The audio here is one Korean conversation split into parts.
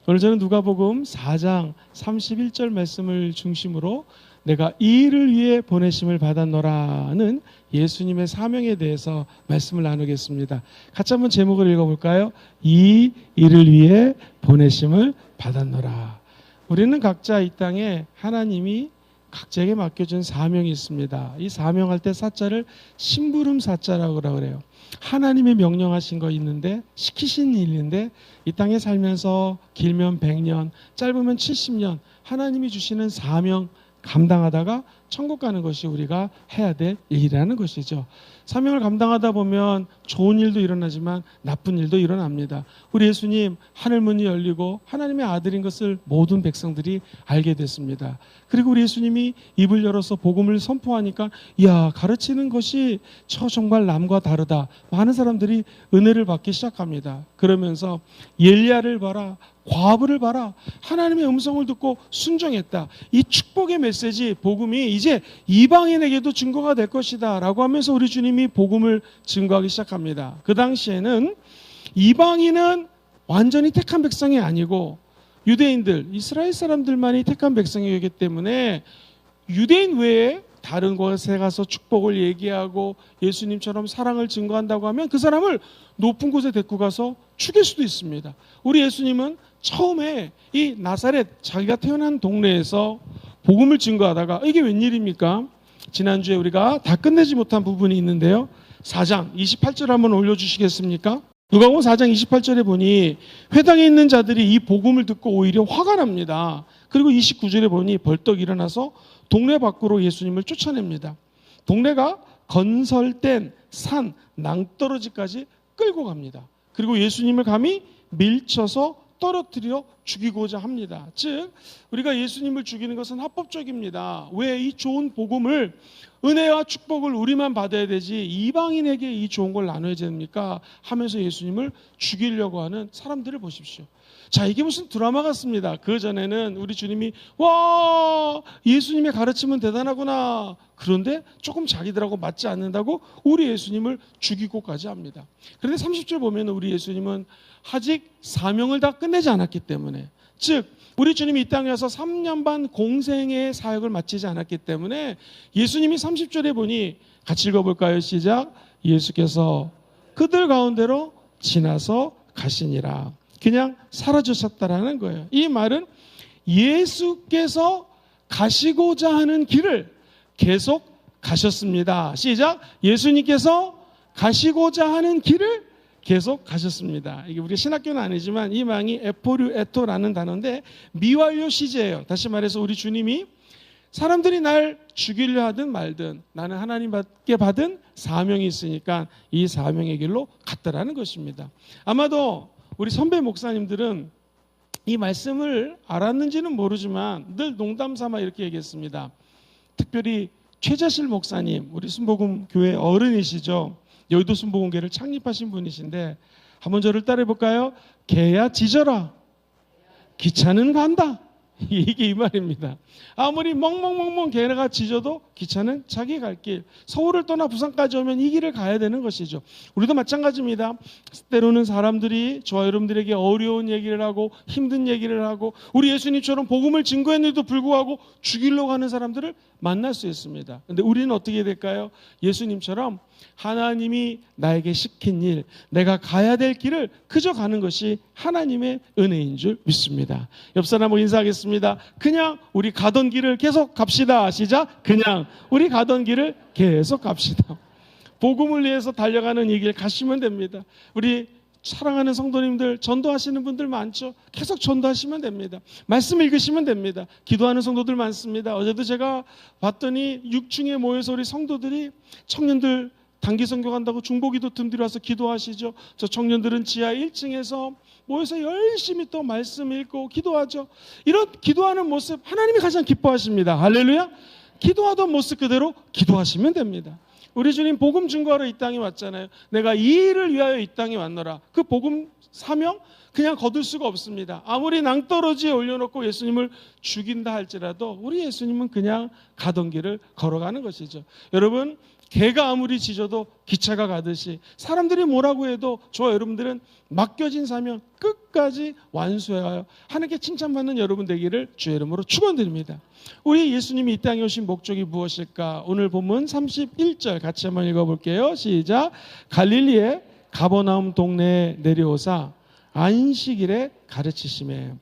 오늘 저는 누가복음 4장 31절 말씀을 중심으로 내가 이 일을 위해 보내심을 받았노라는 예수님의 사명에 대해서 말씀을 나누겠습니다. 같이 한번 제목을 읽어볼까요? 이 일을 위해 보내심을 받았노라. 우리는 각자 이 땅에 하나님이 각자에게 맡겨준 사명이 있습니다. 이 사명할 때 사자를 심부름 사자라고 그래요. 하나님의 명령하신 거 있는데, 시키신 일인데, 이 땅에 살면서 길면 100년, 짧으면 70년 하나님이 주시는 사명 감당하다가 천국 가는 것이 우리가 해야 될 일이라는 것이죠. 사명을 감당하다 보면 좋은 일도 일어나지만 나쁜 일도 일어납니다. 우리 예수님 하늘 문이 열리고 하나님의 아들인 것을 모든 백성들이 알게 됐습니다. 그리고 우리 예수님이 입을 열어서 복음을 선포하니까 이야, 가르치는 것이 정말 남과 다르다. 많은 사람들이 은혜를 받기 시작합니다. 그러면서 엘리야를 봐라, 과부를 봐라, 하나님의 음성을 듣고 순종했다. 이 축복의 메시지, 복음이 이제 이방인에게도 증거가 될 것이다 라고 하면서 우리 주님이 복음을 증거하기 시작합니다. 그 당시에는 이방인은 완전히 택한 백성이 아니고 유대인들, 이스라엘 사람들만이 택한 백성이기 때문에 유대인 외에 다른 곳에 가서 축복을 얘기하고 예수님처럼 사랑을 증거한다고 하면 그 사람을 높은 곳에 데리고 가서 죽일 수도 있습니다. 우리 예수님은 처음에 이 나사렛, 자기가 태어난 동네에서 복음을 증거하다가 이게 웬일입니까? 지난주에 우리가 다 끝내지 못한 부분이 있는데요. 4장 28절 한번 올려주시겠습니까? 누가복음 4장 28절에 보니 회당에 있는 자들이 이 복음을 듣고 오히려 화가 납니다. 그리고 29절에 보니 벌떡 일어나서 동네 밖으로 예수님을 쫓아냅니다. 동네가 건설된 산 낭떠러지까지 끌고 갑니다. 그리고 예수님을 감히 밀쳐서 떨어뜨려 죽이고자 합니다. 즉 우리가 예수님을 죽이는 것은 합법적입니다. 왜 이 좋은 복음을, 은혜와 축복을 우리만 받아야 되지 이방인에게 이 좋은 걸 나눠야 됩니까? 하면서 예수님을 죽이려고 하는 사람들을 보십시오. 자, 이게 무슨 드라마 같습니다. 그 전에는 우리 주님이 와, 예수님의 가르침은 대단하구나. 그런데 조금 자기들하고 맞지 않는다고 우리 예수님을 죽이고까지 합니다. 그런데 30절 보면 우리 예수님은 아직 사명을 다 끝내지 않았기 때문에, 즉 우리 주님이 이 땅에 와서 3년 반 공생의 사역을 마치지 않았기 때문에 예수님이 30절에 보니 같이 읽어볼까요? 시작. 예수께서 그들 가운데로 지나서 가시니라. 그냥 사라지셨다라는 거예요. 이 말은 예수께서 가시고자 하는 길을 계속 가셨습니다. 시작. 예수님께서 가시고자 하는 길을 계속 가셨습니다. 이게 우리 신학교는 아니지만 이 망이 에포류에토라는 단어인데 미완료 시제예요. 다시 말해서 우리 주님이 사람들이 날 죽이려 하든 말든 나는 하나님께 받은 사명이 있으니까 이 사명의 길로 갔다라는 것입니다. 아마도 우리 선배 목사님들은 이 말씀을 알았는지는 모르지만 늘 농담 삼아 이렇게 얘기했습니다. 특별히 최자실 목사님, 우리 순복음 교회 어른이시죠. 여의도 순복음교회를 창립하신 분이신데 한번 저를 따라해 볼까요? 개야 짖어라, 기차는 간다. 이게 이 말입니다. 아무리 멍멍멍멍 개가 짖어도 기차는 자기 갈 길, 서울을 떠나 부산까지 오면 이 길을 가야 되는 것이죠. 우리도 마찬가지입니다. 때로는 사람들이 저와 여러분들에게 어려운 얘기를 하고 힘든 얘기를 하고 우리 예수님처럼 복음을 증거했는데도 불구하고 죽이려고 하는 사람들을 만날 수 있습니다. 그런데 우리는 어떻게 될까요? 예수님처럼 하나님이 나에게 시킨 일, 내가 가야 될 길을 그저 가는 것이 하나님의 은혜인 줄 믿습니다. 옆 사람하고 인사하겠습니다. 그냥 우리 가던 길을 계속 갑시다. 시작. 그냥 우리 가던 길을 계속 갑시다. 복음을 위해서 달려가는 이 길 가시면 됩니다. 우리 사랑하는 성도님들, 전도하시는 분들 많죠. 계속 전도하시면 됩니다. 말씀 읽으시면 됩니다. 기도하는 성도들 많습니다. 어제도 제가 봤더니 6층에 모여서 우리 성도들이, 청년들 단기 선교 간다고 중보기도 틈 뒤로 와서 기도하시죠. 저 청년들은 지하 1층에서 모여서 열심히 또 말씀 읽고 기도하죠. 이런 기도하는 모습 하나님이 가장 기뻐하십니다. 할렐루야. 기도하던 모습 그대로 기도하시면 됩니다. 우리 주님 복음 증거하러 이 땅에 왔잖아요. 내가 이 일을 위하여 이 땅에 왔노라. 그 복음 사명 그냥 거둘 수가 없습니다. 아무리 낭떠러지에 올려놓고 예수님을 죽인다 할지라도 우리 예수님은 그냥 가던 길을 걸어가는 것이죠. 여러분, 개가 아무리 짖어도 기차가 가듯이 사람들이 뭐라고 해도 저와 여러분들은 맡겨진 사명 끝까지 완수하여 하나님께 칭찬받는 여러분 되기를 주의 이름으로 축원드립니다. 우리 예수님이 이 땅에 오신 목적이 무엇일까? 오늘 본문 31절 같이 한번 읽어볼게요. 시작. 갈릴리의 가버나움 동네에 내려오사 안식일에 가르치시매.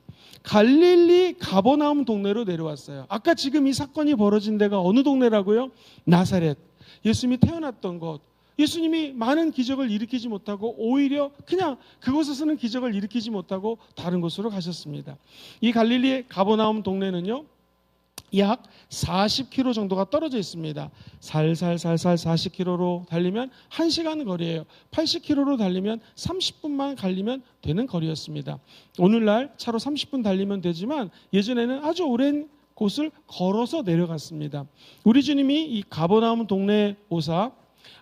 갈릴리 가버나움 동네로 내려왔어요. 아까 지금 이 사건이 벌어진 데가 어느 동네라고요? 나사렛. 예수님이 태어났던 곳. 예수님이 많은 기적을 일으키지 못하고 오히려 그냥 그곳에서는 기적을 일으키지 못하고 다른 곳으로 가셨습니다. 이 갈릴리의 가버나움 동네는요, 약 40km 정도가 떨어져 있습니다. 살살살살 40km로 달리면 1시간 거리예요. 80km로 달리면 30분만 달리면 되는 거리였습니다. 오늘날 차로 30분 달리면 되지만 예전에는 아주 오랜 곳을 걸어서 내려갔습니다. 우리 주님이 이 가버나움 동네에 오사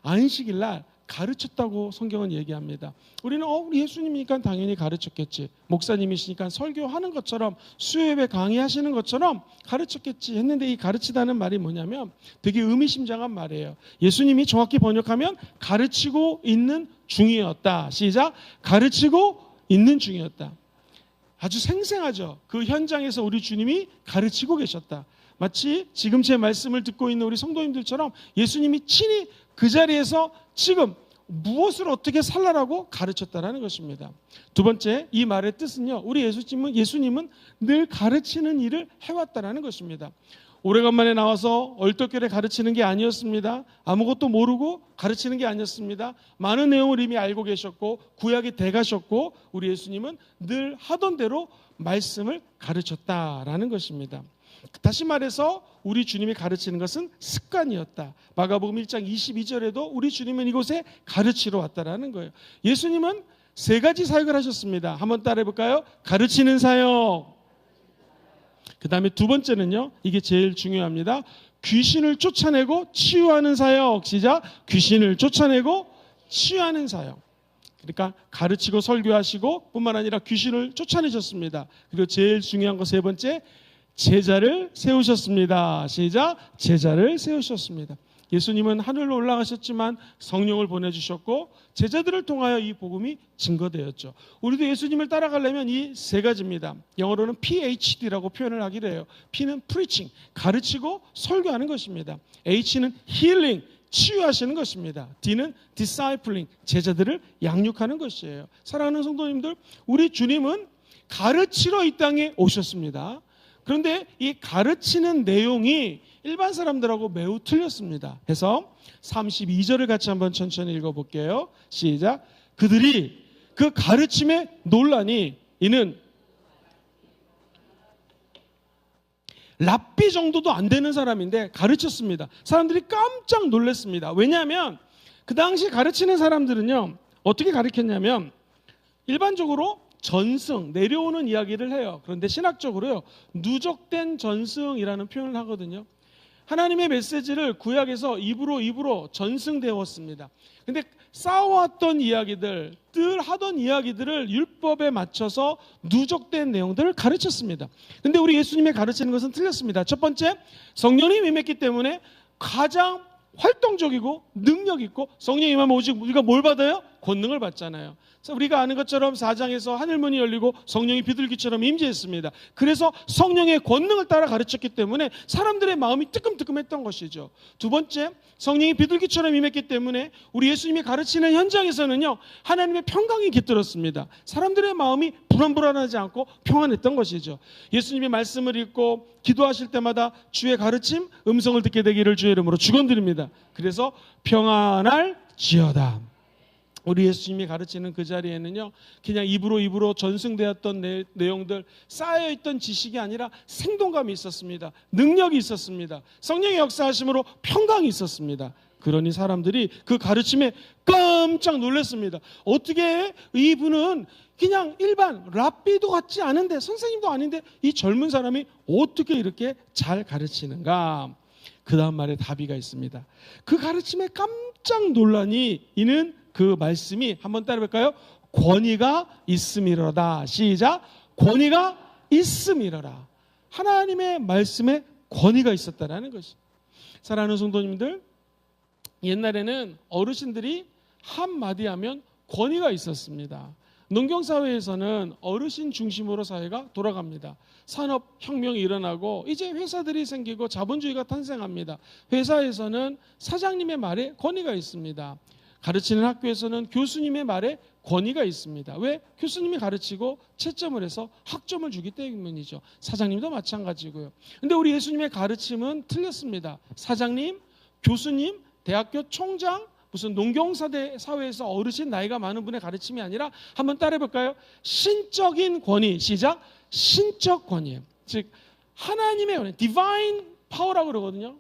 안식일 날 가르쳤다고 성경은 얘기합니다. 우리는 우리 예수님이니까 당연히 가르쳤겠지, 목사님이시니까 설교하는 것처럼 수요예배 강의하시는 것처럼 가르쳤겠지 했는데, 이 가르치다는 말이 뭐냐면 되게 의미심장한 말이에요. 예수님이 정확히 번역하면 가르치고 있는 중이었다. 시작. 가르치고 있는 중이었다. 아주 생생하죠. 그 현장에서 우리 주님이 가르치고 계셨다. 마치 지금 제 말씀을 듣고 있는 우리 성도님들처럼 예수님이 친히 그 자리에서 지금 무엇을 어떻게 살라라고 가르쳤다라는 것입니다. 두 번째, 이 말의 뜻은요, 우리 예수님은 늘 가르치는 일을 해왔다라는 것입니다. 오래간만에 나와서 얼떨결에 가르치는 게 아니었습니다. 아무것도 모르고 가르치는 게 아니었습니다. 많은 내용을 이미 알고 계셨고 구약에 대가셨고, 우리 예수님은 늘 하던 대로 말씀을 가르쳤다라는 것입니다. 다시 말해서 우리 주님이 가르치는 것은 습관이었다. 마가복음 1장 22절에도 우리 주님은 이곳에 가르치러 왔다라는 거예요. 예수님은 세 가지 사역을 하셨습니다. 한번 따라해 볼까요? 가르치는 사역. 그 다음에 두 번째는요, 이게 제일 중요합니다. 귀신을 쫓아내고 치유하는 사역. 시작. 귀신을 쫓아내고 치유하는 사역. 그러니까 가르치고 설교하시고 뿐만 아니라 귀신을 쫓아내셨습니다. 그리고 제일 중요한 거 세 번째, 제자를 세우셨습니다. 시작. 제자를 세우셨습니다. 예수님은 하늘로 올라가셨지만 성령을 보내주셨고 제자들을 통하여 이 복음이 증거되었죠. 우리도 예수님을 따라가려면 이 세 가지입니다. 영어로는 PhD라고 표현을 하기로 해요. P는 preaching, 가르치고 설교하는 것입니다. H는 healing, 치유하시는 것입니다. D는 discipling, 제자들을 양육하는 것이에요. 사랑하는 성도님들, 우리 주님은 가르치러 이 땅에 오셨습니다. 그런데 이 가르치는 내용이 일반 사람들하고 매우 틀렸습니다. 해서 32절을 같이 한번 천천히 읽어볼게요. 시작. 그들이 그 가르침에 놀라니 이는 랍비 정도도 안 되는 사람인데 가르쳤습니다. 사람들이 깜짝 놀랐습니다. 왜냐하면 그 당시 가르치는 사람들은요, 어떻게 가르쳤냐면 일반적으로 전승, 내려오는 이야기를 해요. 그런데 신학적으로요, 누적된 전승이라는 표현을 하거든요. 하나님의 메시지를 구약에서 입으로 전승되었습니다. 근데 쌓아왔던 이야기들, 늘 하던 이야기들을 율법에 맞춰서 누적된 내용들을 가르쳤습니다. 근데 우리 예수님의 가르치는 것은 틀렸습니다. 첫 번째, 성령이 임했기 때문에 가장 활동적이고 능력 있고, 성령이 임하면 오직 우리가 뭘 받아요? 권능을 받잖아요. 우리가 아는 것처럼 4장에서 하늘문이 열리고 성령이 비둘기처럼 임재했습니다. 그래서 성령의 권능을 따라 가르쳤기 때문에 사람들의 마음이 뜨끔뜨끔했던 것이죠. 두 번째, 성령이 비둘기처럼 임했기 때문에 우리 예수님이 가르치는 현장에서는요, 하나님의 평강이 깃들었습니다. 사람들의 마음이 불안불안하지 않고 평안했던 것이죠. 예수님이 말씀을 읽고 기도하실 때마다 주의 가르침, 음성을 듣게 되기를 주의 이름으로 축원드립니다. 그래서 평안할지어다. 우리 예수님이 가르치는 그 자리에는요, 그냥 입으로 전승되었던 내용들, 쌓여있던 지식이 아니라 생동감이 있었습니다. 능력이 있었습니다. 성령의 역사하심으로 평강이 있었습니다. 그러니 사람들이 그 가르침에 깜짝 놀랐습니다. 어떻게 이분은 그냥 일반 랍비도 같지 않은데, 선생님도 아닌데 이 젊은 사람이 어떻게 이렇게 잘 가르치는가? 그 다음 말에 답이가 있습니다. 그 가르침에 깜짝 놀라니 이는 그 말씀이, 한번 따라볼까요? 권위가 있음이로다. 시작. 권위가 있음이로라. 하나님의 말씀에 권위가 있었다라는 것이. 사랑하는 성도님들, 옛날에는 어르신들이 한마디 하면 권위가 있었습니다. 농경사회에서는 어르신 중심으로 사회가 돌아갑니다. 산업혁명이 일어나고 이제 회사들이 생기고 자본주의가 탄생합니다. 회사에서는 사장님의 말에 권위가 있습니다. 가르치는 학교에서는 교수님의 말에 권위가 있습니다. 왜? 교수님이 가르치고 채점을 해서 학점을 주기 때문이죠. 사장님도 마찬가지고요. 근데 우리 예수님의 가르침은 틀렸습니다. 사장님, 교수님, 대학교 총장, 무슨 농경사대 사회에서 어르신 나이가 많은 분의 가르침이 아니라 한번 따라해볼까요? 신적인 권위, 시작. 신적 권위예요. 즉 하나님의 권위, 디바인 파워라고 그러거든요.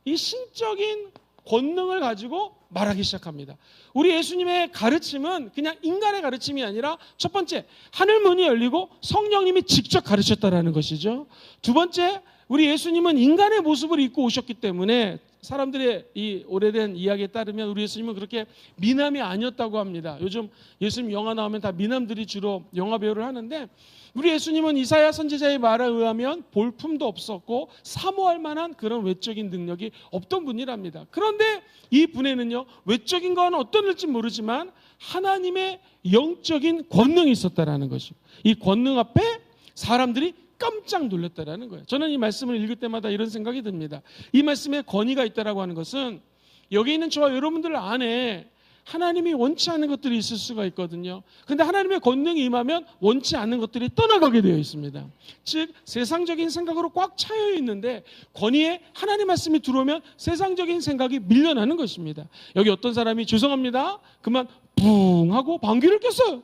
이 신적인 권능을 가지고 말하기 시작합니다. 우리 예수님의 가르침은 그냥 인간의 가르침이 아니라 첫 번째, 하늘 문이 열리고 성령님이 직접 가르쳤다라는 것이죠. 두 번째, 우리 예수님은 인간의 모습을 입고 오셨기 때문에 사람들의 이 오래된 이야기에 따르면 우리 예수님은 그렇게 미남이 아니었다고 합니다. 요즘 예수님 영화 나오면 다 미남들이 주로 영화 배우를 하는데 우리 예수님은 이사야 선지자의 말에 의하면 볼품도 없었고 사모할 만한 그런 외적인 능력이 없던 분이랍니다. 그런데 이 분에는요, 외적인 건 어떤지 모르지만 하나님의 영적인 권능이 있었다라는 것이고, 이 권능 앞에 사람들이 깜짝 놀랐다라는 거예요. 저는 이 말씀을 읽을 때마다 이런 생각이 듭니다. 이 말씀에 권위가 있다라고 하는 것은 여기 있는 저와 여러분들 안에 하나님이 원치 않는 것들이 있을 수가 있거든요. 근데 하나님의 권능이 임하면 원치 않는 것들이 떠나가게 되어 있습니다. 즉 세상적인 생각으로 꽉 차여 있는데 권위에 하나님 말씀이 들어오면 세상적인 생각이 밀려나는 것입니다. 여기 어떤 사람이 죄송합니다, 그만 붕 하고 방귀를 꼈어요.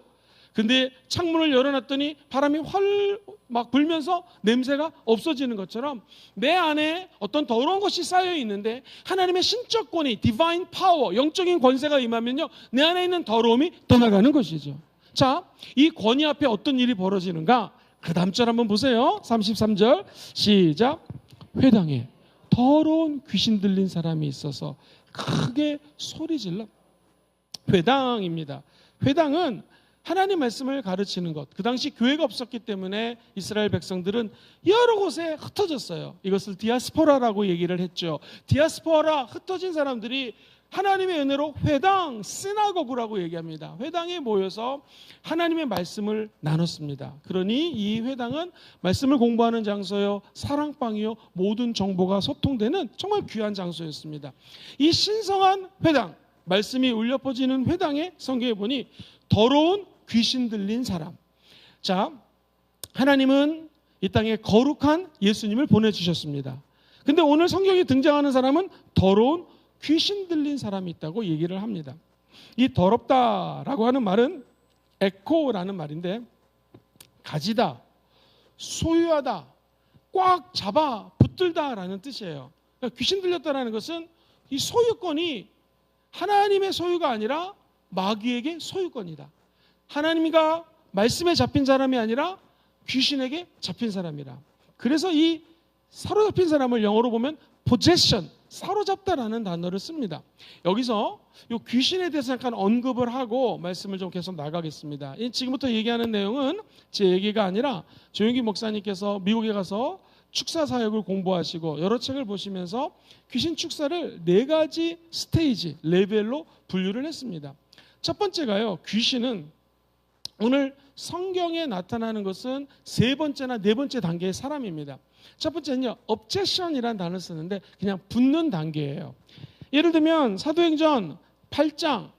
근데 창문을 열어놨더니 바람이 활 막 불면서 냄새가 없어지는 것처럼 내 안에 어떤 더러운 것이 쌓여 있는데 하나님의 신적 권위, 디바인 파워, 영적인 권세가 임하면요, 내 안에 있는 더러움이 떠나가는 것이죠. 자, 이 권위 앞에 어떤 일이 벌어지는가? 그 다음 절 한번 보세요. 33절 시작. 회당에 더러운 귀신 들린 사람이 있어서 크게 소리질러. 회당입니다. 회당은 하나님 말씀을 가르치는 것. 그 당시 교회가 없었기 때문에 이스라엘 백성들은 여러 곳에 흩어졌어요. 이것을 디아스포라라고 얘기를 했죠. 디아스포라, 흩어진 사람들이 하나님의 은혜로 회당, 시나고그라고 얘기합니다. 회당에 모여서 하나님의 말씀을 나눴습니다. 그러니 이 회당은 말씀을 공부하는 장소요, 사랑방이요, 모든 정보가 소통되는 정말 귀한 장소였습니다. 이 신성한 회당, 말씀이 울려 퍼지는 회당에 성경에 보니 더러운 귀신 들린 사람. 자, 하나님은 이 땅에 거룩한 예수님을 보내주셨습니다. 근데 오늘 성경에 등장하는 사람은 더러운 귀신 들린 사람이 있다고 얘기를 합니다. 이 더럽다라고 하는 말은 에코라는 말인데 가지다, 소유하다, 꽉 잡아 붙들다라는 뜻이에요. 그러니까 귀신 들렸다라는 것은 이 소유권이 하나님의 소유가 아니라 마귀에게 소유권이다. 하나님과 말씀에 잡힌 사람이 아니라 귀신에게 잡힌 사람이라. 그래서 이 사로잡힌 사람을 영어로 보면 possession, 사로잡다라는 단어를 씁니다. 여기서 이 귀신에 대해서 약간 언급을 하고 말씀을 좀 계속 나가겠습니다. 지금부터 얘기하는 내용은 제 얘기가 아니라 조용기 목사님께서 미국에 가서 축사 사역을 공부하시고 여러 책을 보시면서 귀신 축사를 4가지 스테이지, 레벨로 분류를 했습니다. 첫 번째가요, 귀신은 오늘 성경에 나타나는 것은 3번째나 4번째 단계의 사람입니다. 첫 번째는요, obsession이라는 단어를 쓰는데 그냥 붙는 단계예요. 예를 들면 사도행전 8장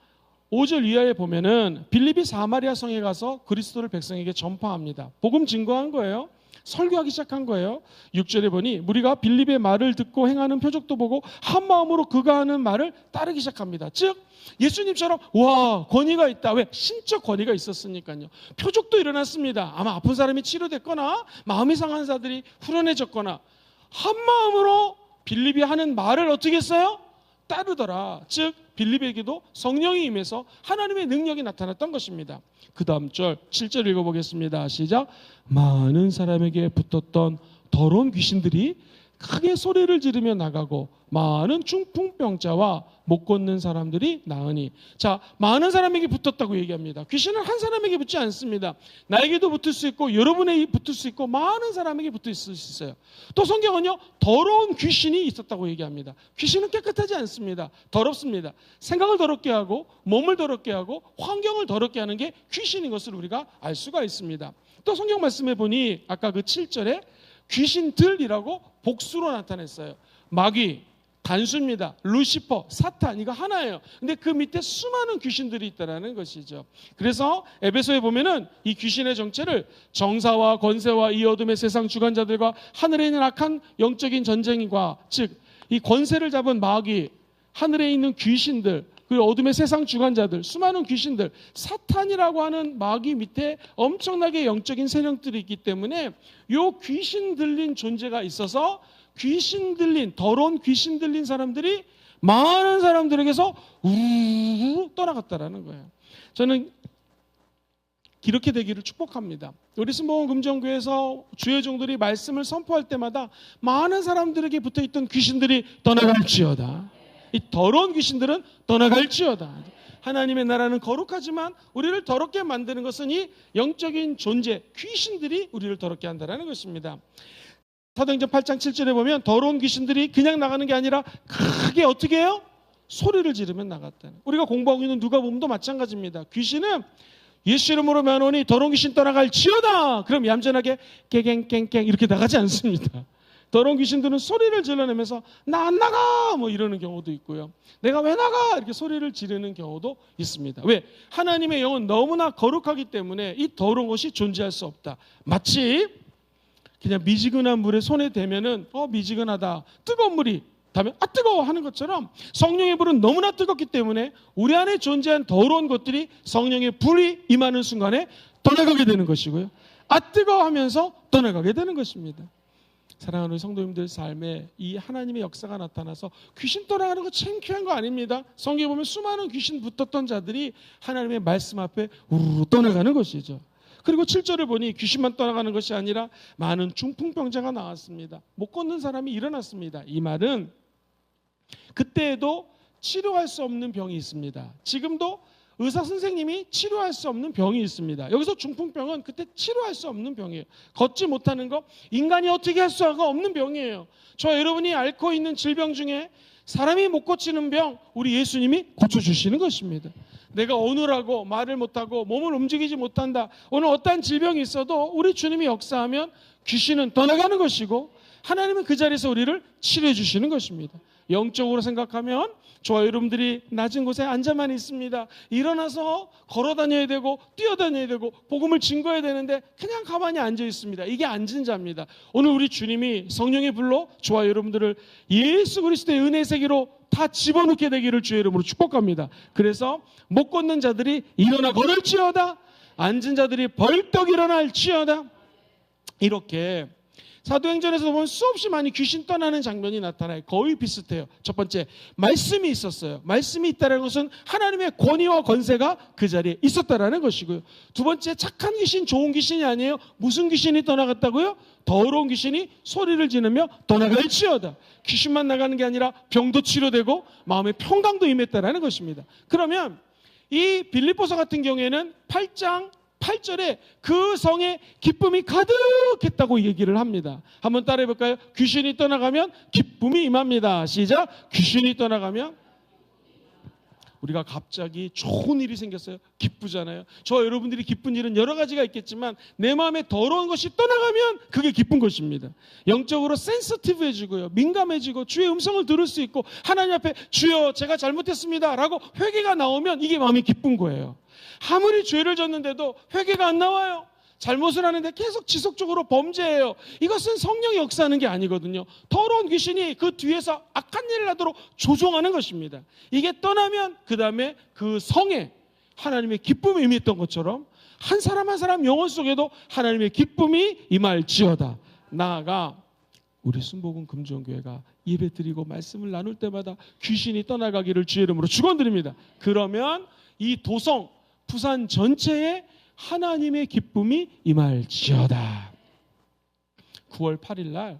5절 이하에 보면은 빌립이 사마리아 성에 가서 그리스도를 백성에게 전파합니다. 복음 증거한 거예요. 설교하기 시작한 거예요. 6절에 보니 무리가 빌립의 말을 듣고 행하는 표적도 보고 한 마음으로 그가 하는 말을 따르기 시작합니다. 즉 예수님처럼 와, 권위가 있다. 왜? 신적 권위가 있었으니까요. 표적도 일어났습니다. 아마 아픈 사람이 치료됐거나 마음이 상한 자들이 후련해졌거나 한 마음으로 빌립이 하는 말을 어떻게 했어요? 따르더라. 즉 빌립에게도 성령이 임해서 하나님의 능력이 나타났던 것입니다. 그 다음 절 7절 읽어보겠습니다. 시작. 많은 사람에게 붙었던 더러운 귀신들이 크게 소리를 지르며 나가고 많은 중풍병자와 못 걷는 사람들이 나으니. 자, 많은 사람에게 붙었다고 얘기합니다. 귀신은 한 사람에게 붙지 않습니다. 나에게도 붙을 수 있고 여러분에게 붙을 수 있고 많은 사람에게 붙을 수 있어요. 또 성경은요, 더러운 귀신이 있었다고 얘기합니다. 귀신은 깨끗하지 않습니다. 더럽습니다. 생각을 더럽게 하고 몸을 더럽게 하고 환경을 더럽게 하는 게 귀신인 것을 우리가 알 수가 있습니다. 또 성경 말씀해 보니 아까 그 7절에 귀신들이라고 복수로 나타냈어요. 마귀, 단수입니다. 루시퍼, 사탄, 이거 하나예요. 근데 그 밑에 수많은 귀신들이 있다는 것이죠. 그래서 에베소에 보면은 이 귀신의 정체를 정사와 권세와 이 어둠의 세상 주관자들과 하늘에 있는 악한 영적인 전쟁과, 즉 이 권세를 잡은 마귀, 하늘에 있는 귀신들, 그리고 어둠의 세상 주관자들, 수많은 귀신들, 사탄이라고 하는 마귀 밑에 엄청나게 영적인 세력들이 있기 때문에 요 귀신 들린 존재가 있어서 귀신 들린, 더러운 귀신 들린 사람들이 많은 사람들에게서 우르르 떠나갔다라는 거예요. 저는 이렇게 되기를 축복합니다. 우리 순복음 금정교회에서 주의 종들이 말씀을 선포할 때마다 많은 사람들에게 붙어있던 귀신들이 떠나갈지어다. 이 더러운 귀신들은 떠나갈지어다. 하나님의 나라는 거룩하지만 우리를 더럽게 만드는 것은 이 영적인 존재, 귀신들이 우리를 더럽게 한다는 것입니다. 사도행전 8장 7절에 보면 더러운 귀신들이 그냥 나가는 게 아니라 크게 어떻게 해요? 소리를 지르면 나갔다는. 우리가 공부하고 있는 누가복음도 마찬가지입니다. 귀신은 예수 이름으로 명하노니 더러운 귀신 떠나갈지어다. 그럼 얌전하게 깨갱깽깽 이렇게 나가지 않습니다. 더러운 귀신들은 소리를 질러내면서 나 안 나가 뭐 이러는 경우도 있고요. 내가 왜 나가 이렇게 소리를 지르는 경우도 있습니다. 왜? 하나님의 영은 너무나 거룩하기 때문에 이 더러운 것이 존재할 수 없다. 마치 그냥 미지근한 물에 손에 대면은 미지근하다, 뜨거운 물이 닿으면 뜨거워 하는 것처럼 성령의 불은 너무나 뜨겁기 때문에 우리 안에 존재한 더러운 것들이 성령의 불이 임하는 순간에 떠나가게 되는 것이고요. 뜨거워 하면서 떠나가게 되는 것입니다. 사랑하는 성도님들 삶에 이 하나님의 역사가 나타나서 귀신 떠나가는 거 창피한 거 아닙니다. 성경에 보면 수많은 귀신 붙었던 자들이 하나님의 말씀 앞에 우르르 떠나가는 것이죠. 그리고 7절을 보니 귀신만 떠나가는 것이 아니라 많은 중풍병자가 나왔습니다. 못 걷는 사람이 일어났습니다. 이 말은 그때에도 치료할 수 없는 병이 있습니다. 지금도 의사 선생님이 치료할 수 없는 병이 있습니다. 여기서 중풍병은 그때 치료할 수 없는 병이에요. 걷지 못하는 거, 인간이 어떻게 할 수가 없는 병이에요. 저 여러분이 앓고 있는 질병 중에 사람이 못 고치는 병, 우리 예수님이 고쳐주시는 것입니다. 내가 오늘하고 말을 못하고 몸을 움직이지 못한다, 오늘 어떠한 질병이 있어도 우리 주님이 역사하면 귀신은 떠나가는 것이고 하나님은 그 자리에서 우리를 치료해 주시는 것입니다. 영적으로 생각하면 저와 여러분들이 낮은 곳에 앉아만 있습니다. 일어나서 걸어 다녀야 되고 뛰어다녀야 되고 복음을 증거해야 되는데 그냥 가만히 앉아 있습니다. 이게 앉은 자입니다. 오늘 우리 주님이 성령의 불로 저와 여러분들을 예수 그리스도의 은혜의 세계로 다 집어넣게 되기를 주의 이름으로 축복합니다. 그래서 못 걷는 자들이 일어나 걸을지어다, 앉은 자들이 벌떡 일어날지어다. 이렇게 사도행전에서 보면 수없이 많이 귀신 떠나는 장면이 나타나요. 거의 비슷해요. 첫 번째, 말씀이 있었어요. 말씀이 있다는 것은 하나님의 권위와 권세가 그 자리에 있었다는 것이고요. 두 번째, 착한 귀신, 좋은 귀신이 아니에요. 무슨 귀신이 떠나갔다고요? 더러운 귀신이 소리를 지르며 떠나갈지어다. 귀신만 나가는 게 아니라 병도 치료되고 마음의 평강도 임했다는 것입니다. 그러면 이 빌립보서 같은 경우에는 8장 8절에 그 성에 기쁨이 가득했다고 얘기를 합니다. 한번 따라해 볼까요? 귀신이 떠나가면 기쁨이 임합니다. 시작. 귀신이 떠나가면, 우리가 갑자기 좋은 일이 생겼어요. 기쁘잖아요. 저 여러분들이 기쁜 일은 여러 가지가 있겠지만 내 마음에 더러운 것이 떠나가면 그게 기쁜 것입니다. 영적으로 센서티브해지고요, 민감해지고 주의 음성을 들을 수 있고 하나님 앞에 주여 제가 잘못했습니다 라고 회개가 나오면 이게 마음이 기쁜 거예요. 아무리 죄를 졌는데도 회개가 안 나와요. 잘못을 하는데 계속 지속적으로 범죄해요. 이것은 성령이 역사하는 게 아니거든요. 더러운 귀신이 그 뒤에서 악한 일을 하도록 조종하는 것입니다. 이게 떠나면 그 다음에 그 성에 하나님의 기쁨이 임했던 것처럼 한 사람 한 사람 영혼 속에도 하나님의 기쁨이 임할지어다. 나아가 우리 순복음 금종교회가 예배드리고 말씀을 나눌 때마다 귀신이 떠나가기를 주의 이름으로 축원드립니다. 그러면 이 도성 부산 전체에 하나님의 기쁨이 임할지어다. 9월 8일 날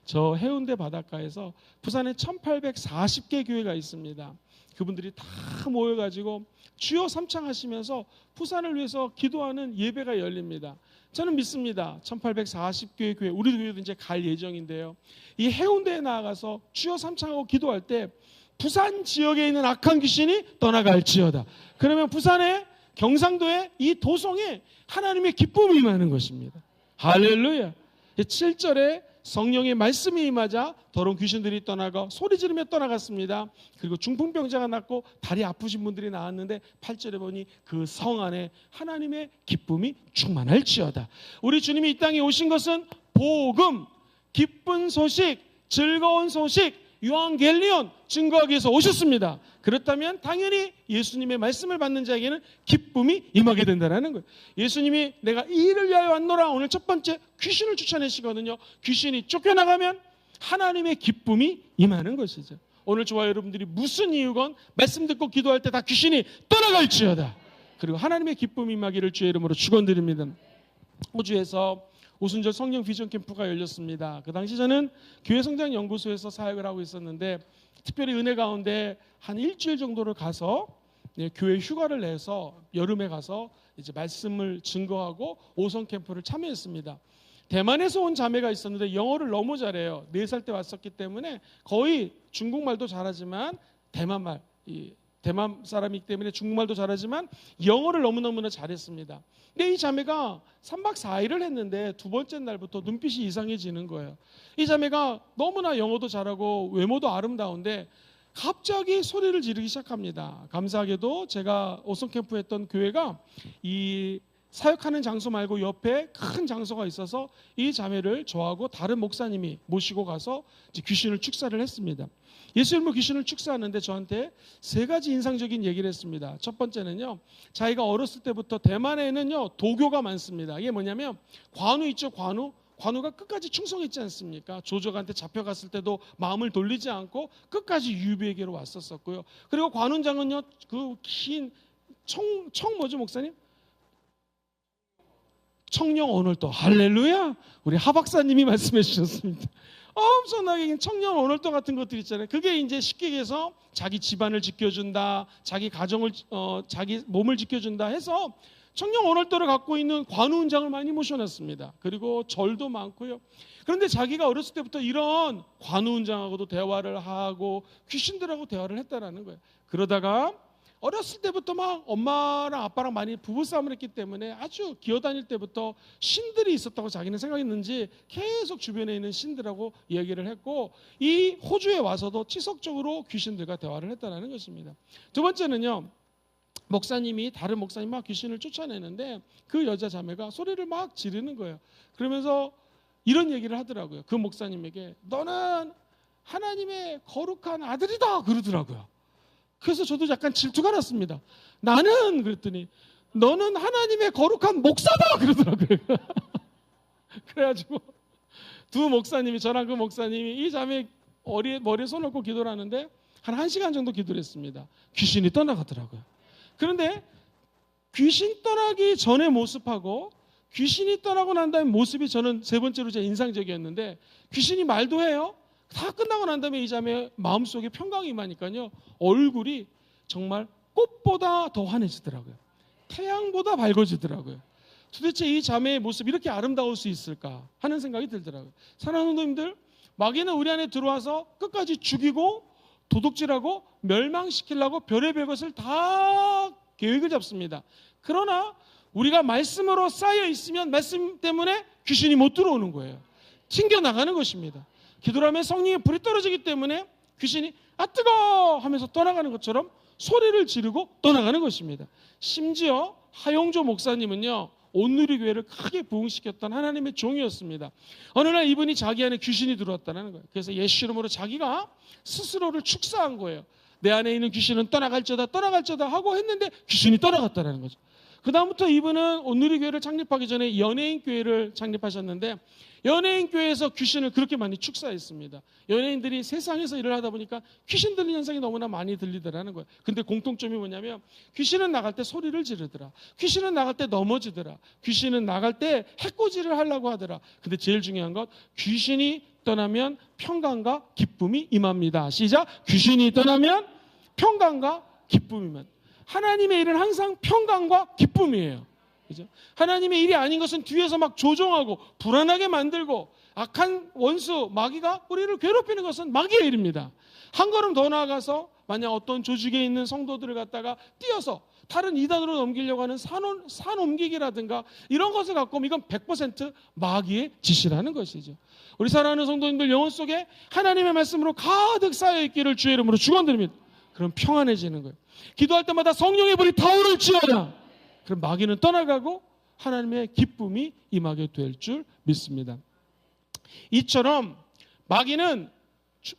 저 해운대 바닷가에서 부산에 1840개 교회가 있습니다. 그분들이 다 모여가지고 주여 삼창하시면서 부산을 위해서 기도하는 예배가 열립니다. 저는 믿습니다. 1840교회 교회, 우리 교회도 이제 갈 예정인데요. 이 해운대에 나아가서 주여 삼창하고 기도할 때 부산 지역에 있는 악한 귀신이 떠나갈지어다. 그러면 부산의 경상도의 이 도성에 하나님의 기쁨이 임하는 것입니다. 할렐루야. 7절에 성령의 말씀이 임하자 더러운 귀신들이 떠나가 소리 지르며 떠나갔습니다. 그리고 중풍병자가 낫고 다리 아프신 분들이 나왔는데 8절에 보니 그 성 안에 하나님의 기쁨이 충만할지어다. 우리 주님이 이 땅에 오신 것은 복음, 기쁜 소식, 즐거운 소식, 유앙겔리온 증거하기 위해서 오셨습니다. 그렇다면 당연히 예수님의 말씀을 받는 자에게는 기쁨이 임하게 된다는 거예요. 예수님이 내가 이 일을 위하여 왔노라, 오늘 첫 번째 귀신을 쫓아내시거든요. 귀신이 쫓겨나가면 하나님의 기쁨이 임하는 것이죠. 오늘 저와 여러분들이 무슨 이유건 말씀 듣고 기도할 때 다 귀신이 떠나갈지어다. 그리고 하나님의 기쁨이 임하기를 주의 이름으로 축원드립니다. 호주에서 오순절 성령 비전 캠프가 열렸습니다. 그 당시 저는 교회 성장 연구소에서 사역을 하고 있었는데 특별히 은혜 가운데 한 일주일 정도를 가서 교회 휴가를 내서 여름에 가서 이제 말씀을 증거하고 오성 캠프를 참여했습니다. 대만에서 온 자매가 있었는데 영어를 너무 잘해요. 4살 때 왔었기 때문에 거의 중국말도 잘하지만 대만말, 대만 사람이기 때문에 중국말도 잘하지만 영어를 너무너무나 잘했습니다. 근데 이 자매가 3박 4일을 했는데 두 번째 날부터 눈빛이 이상해지는 거예요. 이 자매가 너무나 영어도 잘하고 외모도 아름다운데 갑자기 소리를 지르기 시작합니다. 감사하게도 제가 오성캠프 했던 교회가 이 사역하는 장소 말고 옆에 큰 장소가 있어서 이 자매를 저하고 다른 목사님이 모시고 가서 이제 귀신을 축사를 했습니다. 예수 이름으로 귀신을 축사하는데 저한테 3가지 인상적인 얘기를 했습니다. 첫 번째는요, 자기가 어렸을 때부터 대만에는요 도교가 많습니다. 이게 뭐냐면 관우 있죠, 관우. 관우가 끝까지 충성했지 않습니까? 조적한테 잡혀갔을 때도 마음을 돌리지 않고 끝까지 유비에게로 왔었었고요. 그리고 관훈장은요, 그 긴 청 뭐죠, 목사님? 청령 오늘도. 할렐루야. 우리 하박사님이 말씀해 주셨습니다. 엄청나게 청년 오늘도 같은 것들 있잖아요. 그게 이제 쉽게 얘기해서 자기 집안을 지켜준다, 자기 가정을 자기 몸을 지켜준다 해서 청년 오늘도를 갖고 있는 관우훈장을 많이 모셔놨습니다. 그리고 절도 많고요. 그런데 자기가 어렸을 때부터 이런 관우훈장하고도 대화를 하고 귀신들하고 대화를 했다라는 거예요. 그러다가 어렸을 때부터 막 엄마랑 아빠랑 많이 부부싸움을 했기 때문에 아주 기어다닐 때부터 신들이 있었다고 자기는 생각했는지 계속 주변에 있는 신들하고 얘기를 했고, 이 호주에 와서도 지속적으로 귀신들과 대화를 했다는 것입니다. 두 번째는요, 목사님이 다른 목사님 막 귀신을 쫓아내는데 그 여자 자매가 소리를 막 지르는 거예요. 그러면서 이런 얘기를 하더라고요. 그 목사님에게 너는 하나님의 거룩한 아들이다 그러더라고요. 그래서 저도 약간 질투가 났습니다. 나는 그랬더니 너는 하나님의 거룩한 목사다 그러더라고요. 그래가지고 두 목사님이, 저랑 그 목사님이 이 자매 머리에 손 얹고 기도를 하는데 한 1시간 정도 기도를 했습니다. 귀신이 떠나가더라고요. 그런데 귀신 떠나기 전의 모습하고 귀신이 떠나고 난 다음에 모습이 저는 세 번째로 제 인상적이었는데, 귀신이 말도 해요. 다 끝나고 난 다음에 이 자매 마음속에 평강이 임하니까요, 얼굴이 정말 꽃보다 더 환해지더라고요. 태양보다 밝아지더라고요. 도대체 이 자매의 모습이 이렇게 아름다울 수 있을까 하는 생각이 들더라고요. 사랑하는 성도님들, 마귀는 우리 안에 들어와서 끝까지 죽이고 도둑질하고 멸망시키려고 별의별 것을 다 계획을 잡습니다. 그러나 우리가 말씀으로 쌓여 있으면 말씀 때문에 귀신이 못 들어오는 거예요. 튕겨나가는 것입니다. 기도를 하면 성령의 불이 떨어지기 때문에 귀신이 아 뜨거워 하면서 떠나가는 것처럼 소리를 지르고 떠나가는 것입니다. 심지어 하용조 목사님은요, 온누리교회를 크게 부흥시켰던 하나님의 종이었습니다. 어느 날 이분이 자기 안에 귀신이 들어왔다는 거예요. 그래서 예수 이름으로 자기가 스스로를 축사한 거예요. 내 안에 있는 귀신은 떠나갈지어다 하고 했는데 귀신이 떠나갔다는 거죠. 그 다음부터 이분은 온누리교회를 창립하기 전에 연예인교회를 창립하셨는데 연예인교회에서 귀신을 그렇게 많이 축사했습니다. 연예인들이 세상에서 일을 하다 보니까 귀신 들리는 현상이 너무나 많이 들리더라는 거예요. 근데 공통점이 뭐냐면 귀신은 나갈 때 소리를 지르더라. 귀신은 나갈 때 넘어지더라. 귀신은 나갈 때 해코지를 하려고 하더라. 근데 제일 중요한 것, 귀신이 떠나면 평강과 기쁨이 임합니다. 시작. 귀신이 떠나면 평강과 기쁨이면. 하나님의 일은 항상 평강과 기쁨이에요. 그죠? 하나님의 일이 아닌 것은 뒤에서 막 조종하고 불안하게 만들고 악한 원수 마귀가 우리를 괴롭히는 것은 마귀의 일입니다. 한 걸음 더 나아가서 만약 어떤 조직에 있는 성도들을 갖다가 띄어서 다른 이단으로 넘기려고 하는 산 옮기기라든가 이런 것을 갖고 오면 이건 100% 마귀의 짓이라는 것이죠. 우리 사랑하는 성도님들 영혼 속에 하나님의 말씀으로 가득 쌓여있기를 주의 이름으로 축원드립니다. 그럼 평안해지는 거예요. 기도할 때마다 성령의 불이 타오를지어다. 그럼 마귀는 떠나가고 하나님의 기쁨이 임하게 될 줄 믿습니다. 이처럼 마귀는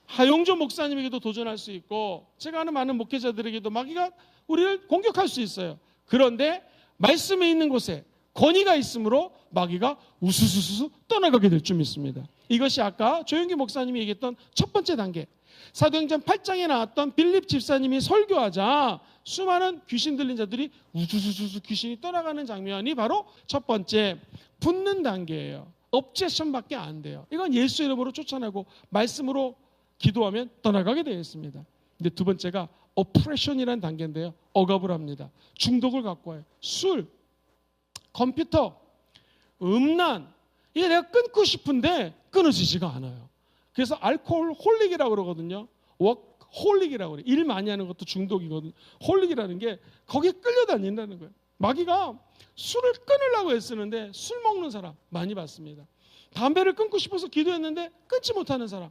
하용조 목사님에게도 도전할 수 있고 제가 아는 많은 목회자들에게도 마귀가 우리를 공격할 수 있어요. 그런데 말씀에 있는 곳에 권위가 있으므로 마귀가 우수수수 떠나가게 될 줄 믿습니다. 이것이 아까 조영기 목사님이 얘기했던 첫 번째 단계. 사도행전 8장에 나왔던 빌립 집사님이 설교하자 수많은 귀신 들린 자들이 우수수수 귀신이 떠나가는 장면이 바로 첫 번째 붙는 단계예요. 업제션밖에 안 돼요. 이건 예수 이름으로 쫓아내고 말씀으로 기도하면 떠나가게 되어 있습니다. 근데 두 번째가 어프레션이라는 단계인데요. 억압을 합니다. 중독을 갖고 와요. 술, 컴퓨터, 음란, 이게 내가 끊고 싶은데 끊어지지가 않아요. 그래서 알코올 홀릭이라고 그러거든요. 홀릭이라고 그래요. 일 많이 하는 것도 중독이거든요. 홀릭이라는 게 거기에 끌려다닌다는 거예요. 마귀가 술을 끊으려고 애쓰는데 술 먹는 사람 많이 봤습니다. 담배를 끊고 싶어서 기도했는데 끊지 못하는 사람,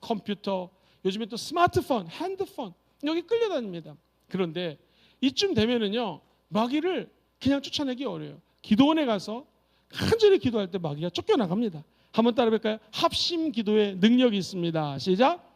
컴퓨터, 요즘에 또 스마트폰, 핸드폰 여기 끌려다닙니다. 그런데 이쯤 되면은요 마귀를 그냥 쫓아내기 어려워요. 기도원에 가서 간절히 기도할 때 마귀가 쫓겨나갑니다. 한번 따라볼까요? 합심 기도의 능력이 있습니다. 시작.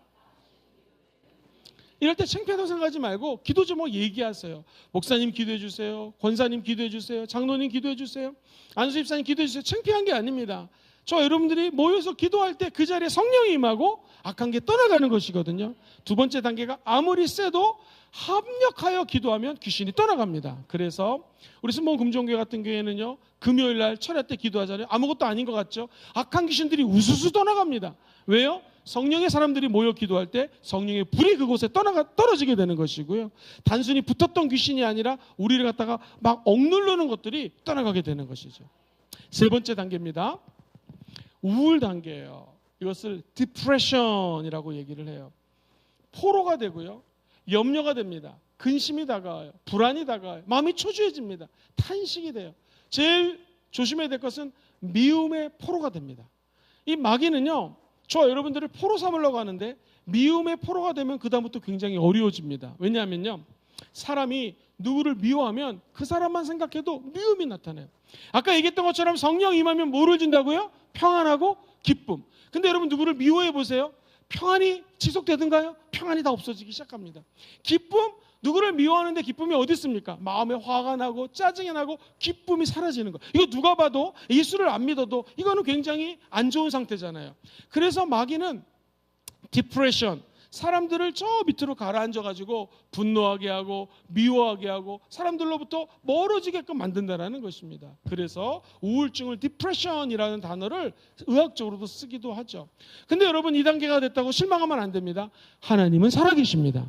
이럴 때 창피하다고 생각하지 말고 기도 제목 얘기하세요. 목사님 기도해 주세요. 권사님 기도해 주세요. 장로님 기도해 주세요. 안수 집사님 기도해 주세요. 창피한 게 아닙니다. 저 여러분들이 모여서 기도할 때 그 자리에 성령이 임하고 악한 게 떠나가는 것이거든요. 두 번째 단계가 아무리 세도 합력하여 기도하면 귀신이 떠나갑니다. 그래서 우리 순복음 금종교회 같은 교회는요 금요일날 철야 때 기도하잖아요. 아무것도 아닌 것 같죠. 악한 귀신들이 우수수 떠나갑니다. 왜요? 성령의 사람들이 모여 기도할 때 성령의 불이 그곳에 떨어지게 되는 것이고요. 단순히 붙었던 귀신이 아니라 우리를 갖다가 막 억누르는 것들이 떠나가게 되는 것이죠. 세 번째 단계입니다. 우울 단계예요. 이것을 디프레션이라고 얘기를 해요. 포로가 되고요. 염려가 됩니다. 근심이 다가와요. 불안이 다가와요. 마음이 초조해집니다. 탄식이 돼요. 제일 조심해야 될 것은 미움의 포로가 됩니다. 이 마귀는요. 저 여러분들을 포로 삼으려고 하는데 미움의 포로가 되면 그 다음부터 굉장히 어려워집니다. 왜냐하면요. 사람이 누구를 미워하면 그 사람만 생각해도 미움이 나타나요. 아까 얘기했던 것처럼 성령 임하면 뭐를 준다고요? 평안하고 기쁨. 근데 여러분 누구를 미워해 보세요. 평안이 지속되든가요? 평안이 다 없어지기 시작합니다. 기쁨? 누구를 미워하는데 기쁨이 어디 있습니까? 마음에 화가 나고 짜증이 나고 기쁨이 사라지는 거. 이거 누가 봐도 예수를 안 믿어도 이거는 굉장히 안 좋은 상태잖아요. 그래서 마귀는 디프레션, 사람들을 저 밑으로 가라앉아가지고 분노하게 하고 미워하게 하고 사람들로부터 멀어지게끔 만든다는 것입니다. 그래서 우울증을 디프레션이라는 단어를 의학적으로도 쓰기도 하죠. 근데 여러분 이 단계가 됐다고 실망하면 안 됩니다. 하나님은 살아계십니다.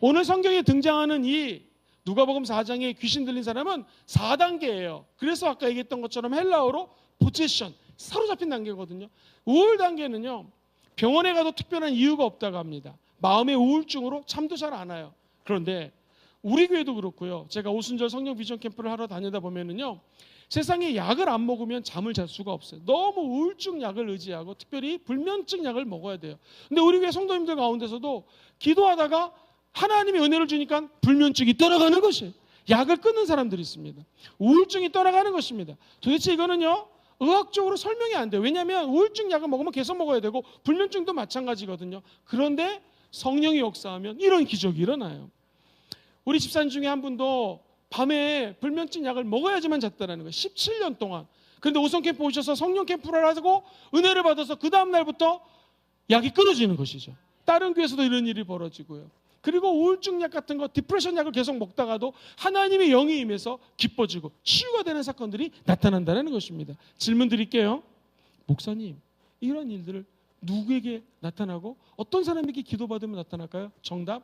오늘 성경에 등장하는 이 누가복음 4장에 귀신 들린 사람은 4단계예요. 그래서 아까 얘기했던 것처럼 헬라어로 포제션, 사로잡힌 단계거든요. 우울 단계는요. 병원에 가도 특별한 이유가 없다고 합니다. 마음의 우울증으로 잠도 잘 안 와요. 그런데 우리 교회도 그렇고요. 제가 오순절 성령 비전 캠프를 하러 다니다 보면은요. 세상에 약을 안 먹으면 잠을 잘 수가 없어요. 너무 우울증 약을 의지하고 특별히 불면증 약을 먹어야 돼요. 근데 우리 교회 성도님들 가운데서도 기도하다가 하나님이 은혜를 주니까 불면증이 떠나가는 것이에요. 약을 끊는 사람들이 있습니다. 우울증이 떠나가는 것입니다. 도대체 이거는요. 의학적으로 설명이 안 돼요. 왜냐하면 우울증 약을 먹으면 계속 먹어야 되고 불면증도 마찬가지거든요. 그런데 성령이 역사하면 이런 기적이 일어나요. 우리 집사님 중에 한 분도 밤에 불면증 약을 먹어야지만 잤다는 거예요. 17년 동안. 그런데 오성 캠프 오셔서 성령 캠프를 하고 은혜를 받아서 그 다음 날부터 약이 끊어지는 것이죠. 다른 교회에서도 이런 일이 벌어지고요. 그리고 우울증 약 같은 거, 디프레션 약을 계속 먹다가도 하나님의 영이 임해서 기뻐지고 치유가 되는 사건들이 나타난다는 것입니다. 질문 드릴게요. 목사님, 이런 일들을 누구에게 나타나고 어떤 사람에게 기도받으면 나타날까요? 정답,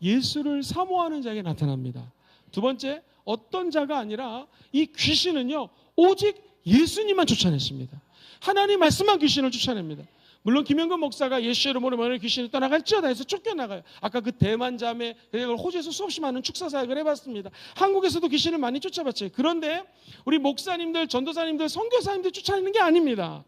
예수를 사모하는 자에게 나타납니다. 두 번째, 어떤 자가 아니라 이 귀신은요, 오직 예수님만 쫓아냈습니다. 하나님 말씀만 귀신을 쫓아냅니다. 물론 김영근 목사가 예수 이름으로 만일 귀신이 떠나갈지어다 해서 쫓겨나가요. 아까 그 대만 자매, 호주에서 수없이 많은 축사 사역을 해봤습니다. 한국에서도 귀신을 많이 쫓아봤죠. 그런데 우리 목사님들, 전도사님들, 선교사님들 쫓아내는 게 아닙니다.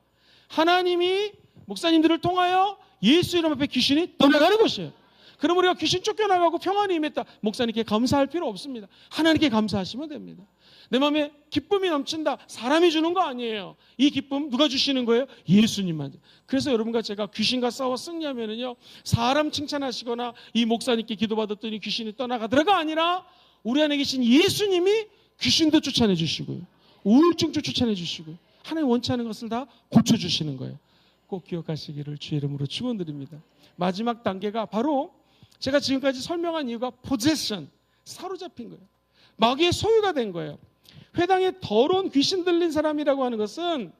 하나님이 목사님들을 통하여 예수 이름 앞에 귀신이 떠나가는 것이에요. 그럼 우리가 귀신 쫓겨나가고 평안이 임했다. 목사님께 감사할 필요 없습니다. 하나님께 감사하시면 됩니다. 내 마음에 기쁨이 넘친다. 사람이 주는 거 아니에요. 이 기쁨 누가 주시는 거예요? 예수님만. 그래서 여러분과 제가 귀신과 싸워 승리하면은요, 사람 칭찬하시거나 이 목사님께 기도받았더니 귀신이 떠나가더라가 아니라 우리 안에 계신 예수님이 귀신도 쫓아내 주시고요, 우울증도 쫓아내 주시고요, 하나님 원치 않은 것을 다 고쳐주시는 거예요. 꼭 기억하시기를 주의 이름으로 축원드립니다. 마지막 단계가 바로 제가 지금까지 설명한 이유가 possession, 사로잡힌 거예요. 마귀의 소유가 된 거예요. 회당에 더러운 귀신 들린 사람이라고 하는 것은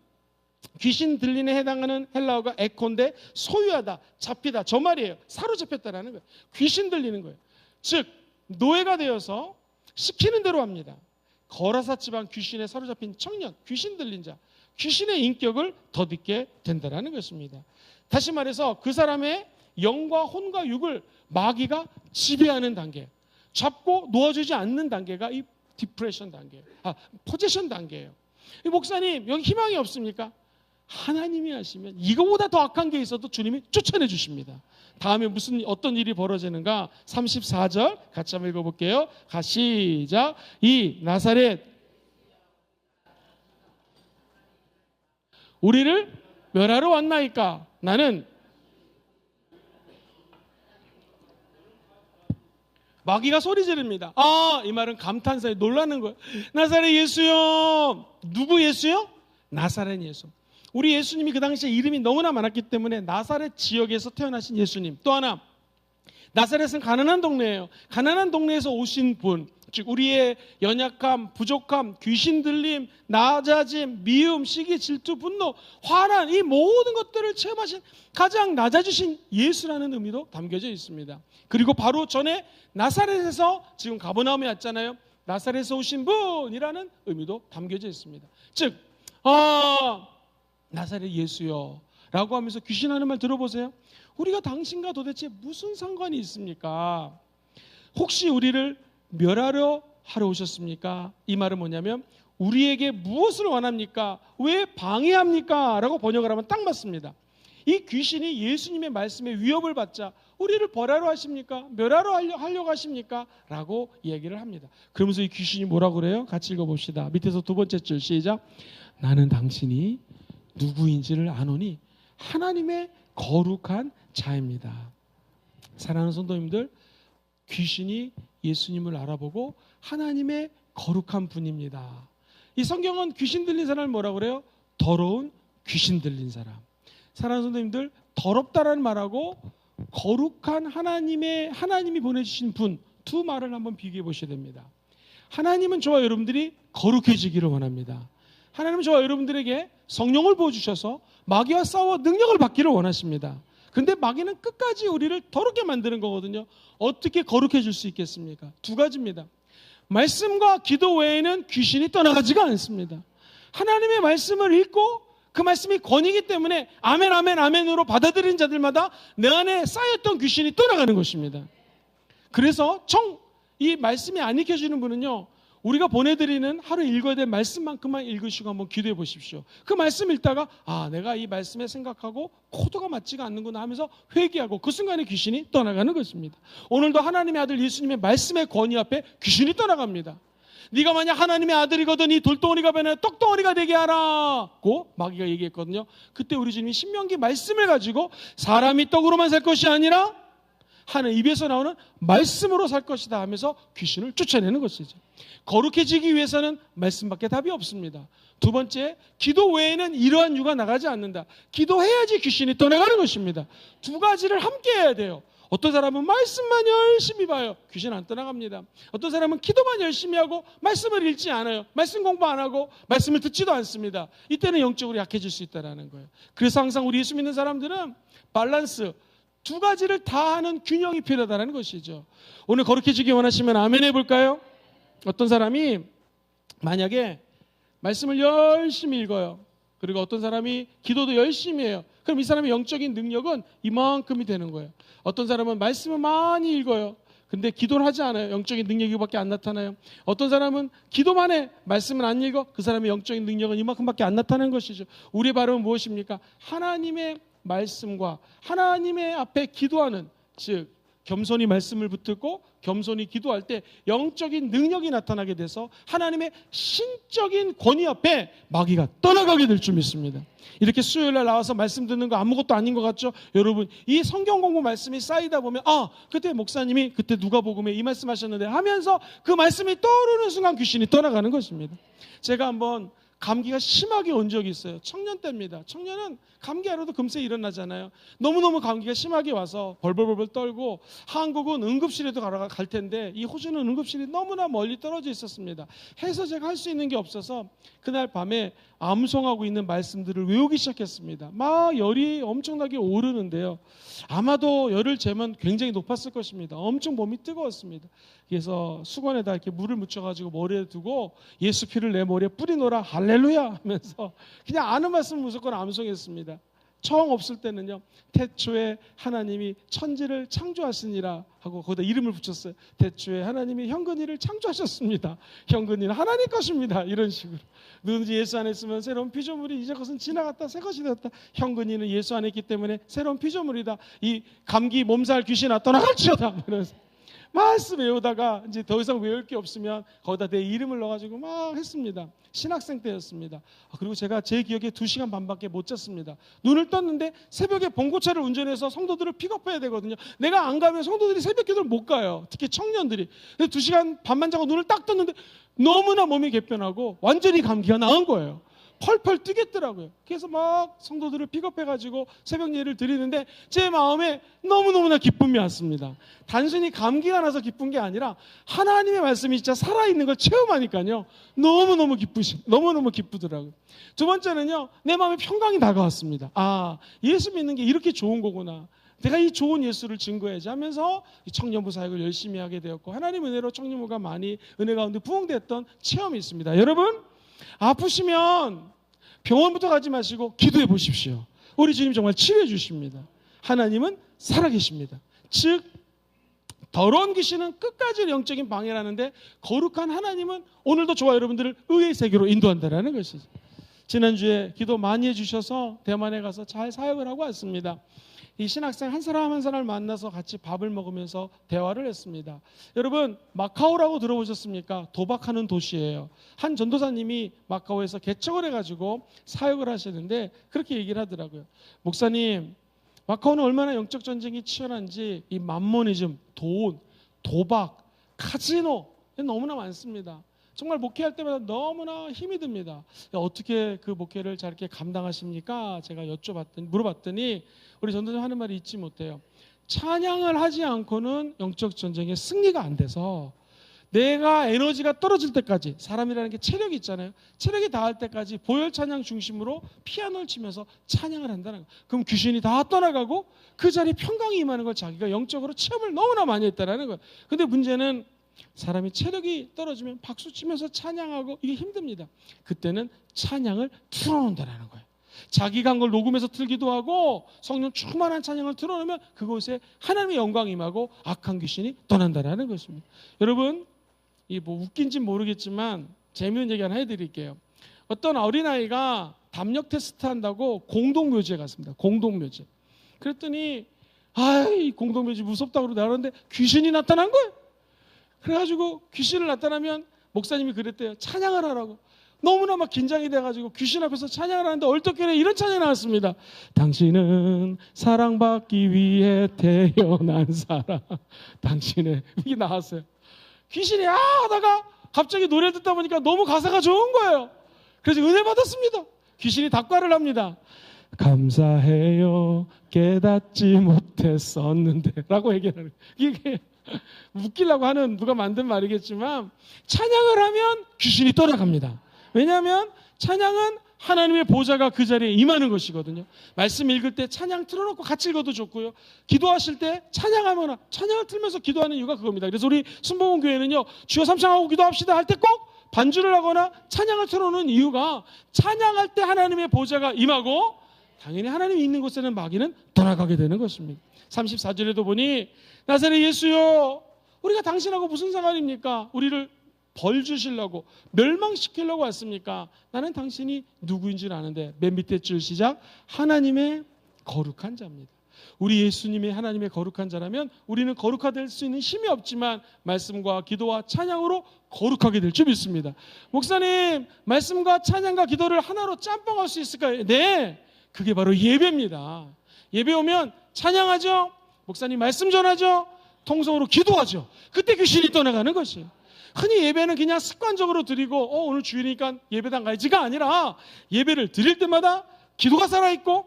귀신 들린에 해당하는 헬라어가 에코인데 소유하다, 잡히다, 저 말이에요. 사로잡혔다라는 거예요. 귀신 들리는 거예요. 즉 노예가 되어서 시키는 대로 합니다. 거라사 지방 귀신에 사로잡힌 청년, 귀신 들린 자, 귀신의 인격을 덧입게 된다는 것입니다. 다시 말해서 그 사람의 영과 혼과 육을 마귀가 지배하는 단계, 잡고 놓아주지 않는 단계가 이 디프레션 단계예요. 포제션 단계예요. 이 목사님, 여기 희망이 없습니까? 하나님이 하시면 이거보다 더 악한 게 있어도 주님이 쫓아내 주십니다. 다음에 어떤 일이 벌어지는가? 34절 같이 한번 읽어볼게요. 시작. 이 나사렛 우리를 멸하러 왔나이까? 나는 마귀가 소리 지릅니다. 이 말은 감탄사에 놀라는 거예요. 나사렛 예수요. 누구 예수요? 나사렛 예수. 우리 예수님이 그 당시에 이름이 너무나 많았기 때문에 나사렛 지역에서 태어나신 예수님. 또 하나, 나사렛은 가난한 동네예요. 가난한 동네에서 오신 분, 즉 우리의 연약함, 부족함, 귀신 들림, 낮아짐, 미움, 시기, 질투, 분노, 화난, 이 모든 것들을 체험하신 가장 낮아지신 예수라는 의미도 담겨져 있습니다. 그리고 바로 전에 나사렛에서 지금 가버나움에 왔잖아요. 나사렛에서 오신 분이라는 의미도 담겨져 있습니다. 즉 나사렛 예수요 라고 하면서 귀신하는 말 들어보세요. 우리가 당신과 도대체 무슨 상관이 있습니까? 혹시 우리를 멸하러 하러 오셨습니까? 이 말은 뭐냐면 우리에게 무엇을 원합니까? 왜 방해합니까? 라고 번역을 하면 딱 맞습니다. 이 귀신이 예수님의 말씀에 위협을 받자 우리를 벌하러 하십니까? 멸하러 하려고 하십니까? 라고 이야기를 합니다. 그러면서 이 귀신이 뭐라고 그래요? 같이 읽어봅시다. 밑에서 두 번째 줄 시작. 나는 당신이 누구인지를 아노니 하나님의 거룩한 자입니다. 사랑하는 성도님들, 귀신이 예수님을 알아보고 하나님의 거룩한 분입니다. 이 성경은 귀신 들린 사람을 뭐라고 그래요? 더러운 귀신 들린 사람. 사랑하는 성도님들, 더럽다라는 말하고 거룩한 하나님이 보내주신 분, 두 말을 한번 비교해 보셔야 됩니다. 하나님은 저와 여러분들이 거룩해지기를 원합니다. 하나님은 저와 여러분들에게 성령을 부어주셔서 마귀와 싸워 능력을 받기를 원하십니다. 그런데 마귀는 끝까지 우리를 더럽게 만드는 거거든요. 어떻게 거룩해질 수 있겠습니까? 두 가지입니다. 말씀과 기도 외에는 귀신이 떠나가지가 않습니다. 하나님의 말씀을 읽고 그 말씀이 권위이기 때문에 아멘 아멘 아멘으로 받아들인 자들마다 내 안에 쌓였던 귀신이 떠나가는 것입니다. 그래서 이 말씀이 안 읽혀지는 분은요, 우리가 보내드리는 하루 읽어야 될 말씀만큼만 읽으시고 한번 기도해 보십시오. 그 말씀 읽다가 내가 이 말씀에 생각하고 코드가 맞지가 않는구나 하면서 회개하고 그 순간에 귀신이 떠나가는 것입니다. 오늘도 하나님의 아들 예수님의 말씀의 권위 앞에 귀신이 떠나갑니다. 네가 만약 하나님의 아들이거든 이 돌덩어리가 변해 떡덩어리가 되게 하라고 마귀가 얘기했거든요. 그때 우리 주님이 신명기 말씀을 가지고 사람이 떡으로만 살 것이 아니라 하나님 입에서 나오는 말씀으로 살 것이다 하면서 귀신을 쫓아내는 것이죠. 거룩해지기 위해서는 말씀밖에 답이 없습니다. 두 번째, 기도 외에는 이러한 유가 나가지 않는다. 기도해야지 귀신이 떠나가는 것입니다. 두 가지를 함께 해야 돼요. 어떤 사람은 말씀만 열심히 봐요. 귀신 안 떠나갑니다. 어떤 사람은 기도만 열심히 하고 말씀을 읽지 않아요. 말씀 공부 안 하고 말씀을 듣지도 않습니다. 이때는 영적으로 약해질 수 있다는 거예요. 그래서 항상 우리 예수 믿는 사람들은 밸런스, 두 가지를 다 하는 균형이 필요하다는 것이죠. 오늘 거룩해지기 원하시면 아멘 해볼까요? 어떤 사람이 만약에 말씀을 열심히 읽어요. 그리고 어떤 사람이 기도도 열심히 해요. 그럼 이 사람의 영적인 능력은 이만큼이 되는 거예요. 어떤 사람은 말씀을 많이 읽어요. 근데 기도를 하지 않아요. 영적인 능력이 밖에 안 나타나요. 어떤 사람은 기도만 해. 말씀을 안 읽어. 그 사람의 영적인 능력은 이만큼밖에 안 나타나는 것이죠. 우리의 발음은 무엇입니까? 하나님의 말씀과 하나님의 앞에 기도하는, 즉 겸손히 말씀을 붙들고 겸손히 기도할 때 영적인 능력이 나타나게 돼서 하나님의 신적인 권위 앞에 마귀가 떠나가게 될 줄 믿습니다. 이렇게 수요일날 나와서 말씀 듣는 거 아무것도 아닌 것 같죠? 여러분, 이 성경 공부 말씀이 쌓이다 보면 그때 목사님이 그때 누가복음에 이 말씀 하셨는데 하면서 그 말씀이 떠오르는 순간 귀신이 떠나가는 것입니다. 제가 한번 감기가 심하게 온 적이 있어요. 청년 때입니다. 청년은 감기 하루도 금세 일어나잖아요. 너무너무 감기가 심하게 와서 벌벌벌 떨고, 한국은 응급실에도 갈 텐데 이 호주는 응급실이 너무나 멀리 떨어져 있었습니다. 해서 제가 할 수 있는 게 없어서 그날 밤에 암송하고 있는 말씀들을 외우기 시작했습니다. 막 열이 엄청나게 오르는데요. 아마도 열을 재면 굉장히 높았을 것입니다. 엄청 몸이 뜨거웠습니다. 그래서 수건에다 이렇게 물을 묻혀가지고 머리에 두고 예수 피를 내 머리에 뿌리노라 할렐루야 하면서 그냥 아는 말씀 무조건 암송했습니다. 처음 없을 때는요, 태초에 하나님이 천지를 창조하시니라 하고 거기다 이름을 붙였어요. 태초에 하나님이 현근이를 창조하셨습니다. 현근이는 하나님 것입니다. 이런 식으로. 누군지 예수 안에 있으면 새로운 피조물이, 이제 것은 지나갔다 새 것이 되었다. 현근이는 예수 안에 있기 때문에 새로운 피조물이다. 이 감기 몸살 귀신아 떠나갈지어다. 그래서 말씀 외우다가 이제 더 이상 외울 게 없으면 거기다 내 이름을 넣어가지고 막 했습니다. 신학생 때였습니다. 그리고 제가 제 기억에 2시간 반밖에 못 잤습니다. 눈을 떴는데 새벽에 봉고차를 운전해서 성도들을 픽업해야 되거든요. 내가 안 가면 성도들이 새벽 기도를 못 가요. 특히 청년들이. 2시간 반만 자고 눈을 딱 떴는데 너무나 몸이 개편하고 완전히 감기가 나은 거예요. 펄펄 뛰겠더라고요. 그래서 막 성도들을 픽업해가지고 새벽 예를 드리는데 제 마음에 너무너무나 기쁨이 왔습니다. 단순히 감기가 나서 기쁜 게 아니라 하나님의 말씀이 진짜 살아있는 걸 체험하니까요. 너무너무 기쁘더라고요. 두 번째는요, 내 마음에 평강이 다가왔습니다. 예수 믿는 게 이렇게 좋은 거구나. 내가 이 좋은 예수를 증거해야지 하면서 청년부 사역을 열심히 하게 되었고, 하나님 은혜로 청년부가 많이 은혜 가운데 부흥됐던 체험이 있습니다. 여러분, 아프시면 병원부터 가지 마시고 기도해 보십시오. 우리 주님 정말 치료해 주십니다. 하나님은 살아계십니다. 즉 더러운 귀신은 끝까지 영적인 방해를 하는데, 거룩한 하나님은 오늘도 저와 여러분들을 의의 세계로 인도한다는 것이죠. 지난주에 기도 많이 해주셔서 대만에 가서 잘 사역을 하고 왔습니다. 이 신학생 한 사람 한 사람을 만나서 같이 밥을 먹으면서 대화를 했습니다. 여러분, 마카오라고 들어보셨습니까? 도박하는 도시예요. 한 전도사님이 마카오에서 개척을 해가지고 사역을 하시는데 그렇게 얘기를 하더라고요. 목사님, 마카오는 얼마나 영적 전쟁이 치열한지 이 맘모니즘, 돈, 도박, 카지노 너무나 많습니다. 정말 목회할 때마다 너무나 힘이 듭니다. 어떻게 그 목회를 잘 이렇게 감당하십니까? 제가 물어봤더니 우리 전도사님 하는 말이 잊지 못해요. 찬양을 하지 않고는 영적 전쟁에 승리가 안 돼서 내가 에너지가 떨어질 때까지, 사람이라는 게 체력이 있잖아요. 체력이 닿을 때까지 보혈 찬양 중심으로 피아노를 치면서 찬양을 한다는 거예요. 그럼 귀신이 다 떠나가고 그 자리에 평강이 임하는 걸 자기가 영적으로 체험을 너무나 많이 했다는 거예요. 근데 문제는 사람이 체력이 떨어지면 박수 치면서 찬양하고 이게 힘듭니다. 그때는 찬양을 틀어놓는다는 거예요. 자기가 한 걸 녹음해서 틀기도 하고 성령 충만한 찬양을 틀어놓으면 그곳에 하나님의 영광이 임하고 악한 귀신이 떠난다는 것입니다. 여러분, 이 뭐 웃긴지 모르겠지만 재미있는 얘기 하나 해드릴게요. 어떤 어린아이가 담력 테스트 한다고 공동묘지에 갔습니다. 공동묘지. 그랬더니 이 공동묘지 무섭다고 나오는데 귀신이 나타난 거예요. 그래가지고 귀신을 나타나면 목사님이 그랬대요. 찬양을 하라고. 너무나 막 긴장이 돼가지고 귀신 앞에서 찬양을 하는데 얼떨결에 이런 찬양이 나왔습니다. 당신은 사랑받기 위해 태어난 사람. 당신의 이게 나왔어요. 귀신이 하다가 갑자기 노래를 듣다 보니까 너무 가사가 좋은 거예요. 그래서 은혜 받았습니다. 귀신이 답가를 합니다. 감사해요. 깨닫지 못했었는데 라고 얘기하는 이게 웃기려고 하는 누가 만든 말이겠지만 찬양을 하면 귀신이 떠나갑니다. 왜냐하면 찬양은 하나님의 보좌가 그 자리에 임하는 것이거든요. 말씀 읽을 때 찬양 틀어놓고 같이 읽어도 좋고요. 기도하실 때 찬양하거나 찬양을 틀면서 기도하는 이유가 그겁니다. 그래서 우리 순복음 교회는요, 주여 삼창하고 기도합시다 할 때 꼭 반주를 하거나 찬양을 틀어놓는 이유가 찬양할 때 하나님의 보좌가 임하고 당연히 하나님이 있는 곳에는 마귀는 떠나가게 되는 것입니다. 34절에도 보니 나사렛 예수여, 우리가 당신하고 무슨 상관입니까? 우리를 벌 주시려고 멸망시키려고 왔습니까? 나는 당신이 누구인 줄 아는데. 맨 밑에 줄 시작, 하나님의 거룩한 자입니다. 우리 예수님이 하나님의 거룩한 자라면 우리는 거룩화될 수 있는 힘이 없지만 말씀과 기도와 찬양으로 거룩하게 될 줄 믿습니다. 목사님, 말씀과 찬양과 기도를 하나로 짬뽕할 수 있을까요? 네, 그게 바로 예배입니다. 예배 오면 찬양하죠, 목사님 말씀 전하죠, 통성으로 기도하죠. 그때 귀신이 떠나가는 것이에요. 흔히 예배는 그냥 습관적으로 드리고 오늘 주일이니까 예배당 가야지가 아니라 예배를 드릴 때마다 기도가 살아있고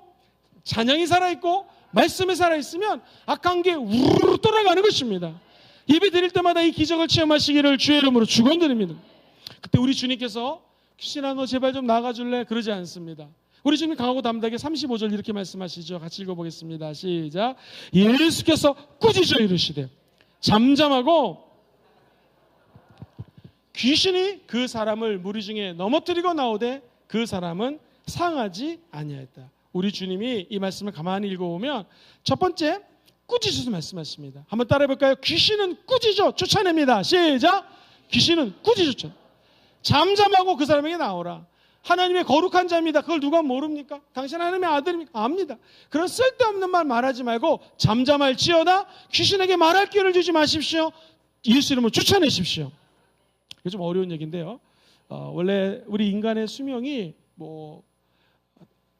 찬양이 살아있고 말씀이 살아있으면 악한 게 우르르 떠나가는 것입니다. 예배 드릴 때마다 이 기적을 체험하시기를 주의 이름으로 축원드립니다. 그때 우리 주님께서 귀신아 너 제발 좀 나가줄래? 그러지 않습니다. 우리 주님 강하고 담대하게 35절 이렇게 말씀하시죠. 같이 읽어보겠습니다. 시작. 예수께서 꾸짖어 이르시되 잠잠하고, 귀신이 그 사람을 무리 중에 넘어뜨리고 나오되 그 사람은 상하지 아니하였다. 우리 주님이 이 말씀을 가만히 읽어보면 첫 번째 꾸짖어서 말씀하십니다. 한번 따라해볼까요? 귀신은 꾸짖어 쫓아냅니다. 시작. 귀신은 꾸짖어 쫓아. 잠잠하고 그 사람에게 나오라. 하나님의 거룩한 자입니다. 그걸 누가 모릅니까? 당신 하나님의 아들입니까? 압니다. 그런 쓸데없는 말 말하지 말고 잠잠할지어다. 귀신에게 말할 기회를 주지 마십시오. 예수 이름으로 쫓아내십시오. 이게 좀 어려운 얘기인데요. 원래 우리 인간의 수명이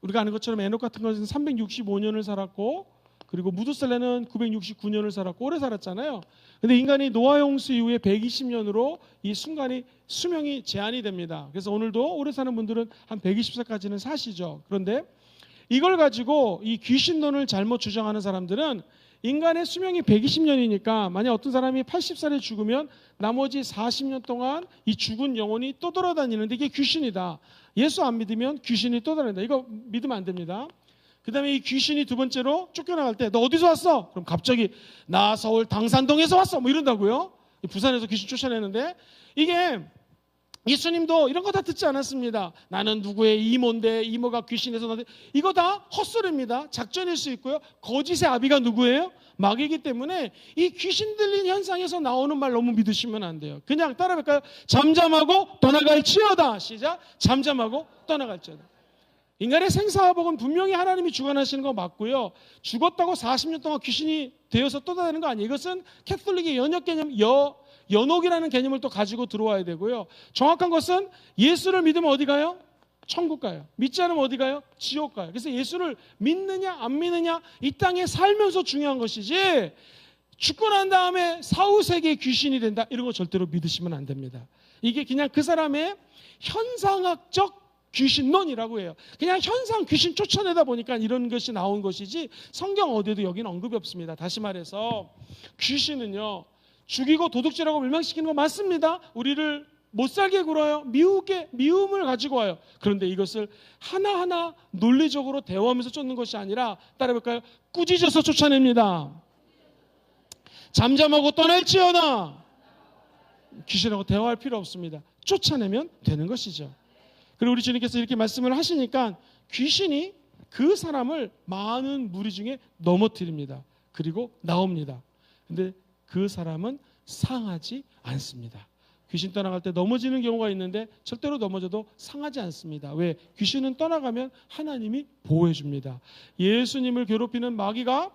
우리가 아는 것처럼 에녹 같은 것은 365년을 살았고, 그리고 무두살레는 969년을 살았고 오래 살았잖아요. 근데 인간이 노아 홍수 이후에 120년으로 이 수명이 제한이 됩니다. 그래서 오늘도 오래 사는 분들은 한 120살까지는 사시죠. 그런데 이걸 가지고 이 귀신론을 잘못 주장하는 사람들은 인간의 수명이 120년이니까 만약 어떤 사람이 80살에 죽으면 나머지 40년 동안 이 죽은 영혼이 또 돌아다니는데 이게 귀신이다. 예수 안 믿으면 귀신이 또 돌아다닌다. 이거 믿으면 안 됩니다. 그 다음에 이 귀신이 두 번째로 쫓겨나갈 때 너 어디서 왔어? 그럼 갑자기 나 서울 당산동에서 왔어 이런다고요. 부산에서 귀신 쫓아내는데, 이게 예수님도 이런 거 다 듣지 않았습니다. 나는 누구의 이모인데 이모가 귀신에서 나한테, 이거 다 헛소리입니다. 작전일 수 있고요. 거짓의 아비가 누구예요? 마귀이기 때문에 이 귀신 들린 현상에서 나오는 말 너무 믿으시면 안 돼요. 그냥 따라해볼까요? 잠잠하고 떠나갈지어다. 시작. 잠잠하고 떠나갈지어다. 인간의 생사화복은 분명히 하나님이 주관하시는 거 맞고요. 죽었다고 40년 동안 귀신이 되어서 떠나는 거 아니에요. 이것은 캐톨릭의 연역 개념, 연옥이라는 개념을 또 가지고 들어와야 되고요. 정확한 것은 예수를 믿으면 어디 가요? 천국 가요. 믿지 않으면 어디 가요? 지옥 가요. 그래서 예수를 믿느냐 안 믿느냐 이 땅에 살면서 중요한 것이지, 죽고 난 다음에 사후세계의 귀신이 된다 이런 거 절대로 믿으시면 안 됩니다. 이게 그냥 그 사람의 현상학적 귀신론이라고 해요. 그냥 현상 귀신 쫓아내다 보니까 이런 것이 나온 것이지 성경 어디에도 여기는 언급이 없습니다. 다시 말해서 귀신은요, 죽이고 도둑질하고 멸망시키는 거 맞습니다. 우리를 못 살게 굴어요. 미움을 가지고 와요. 그런데 이것을 하나하나 논리적으로 대화하면서 쫓는 것이 아니라, 따라해볼까요? 꾸짖어서 쫓아냅니다. 잠잠하고 떠날지어다. 귀신하고 대화할 필요 없습니다. 쫓아내면 되는 것이죠. 그리고 우리 주님께서 이렇게 말씀을 하시니까 귀신이 그 사람을 많은 무리 중에 넘어뜨립니다. 그리고 나옵니다. 근데 그 사람은 상하지 않습니다. 귀신 떠나갈 때 넘어지는 경우가 있는데 절대로 넘어져도 상하지 않습니다. 왜? 귀신은 떠나가면 하나님이 보호해 줍니다. 예수님을 괴롭히는 마귀가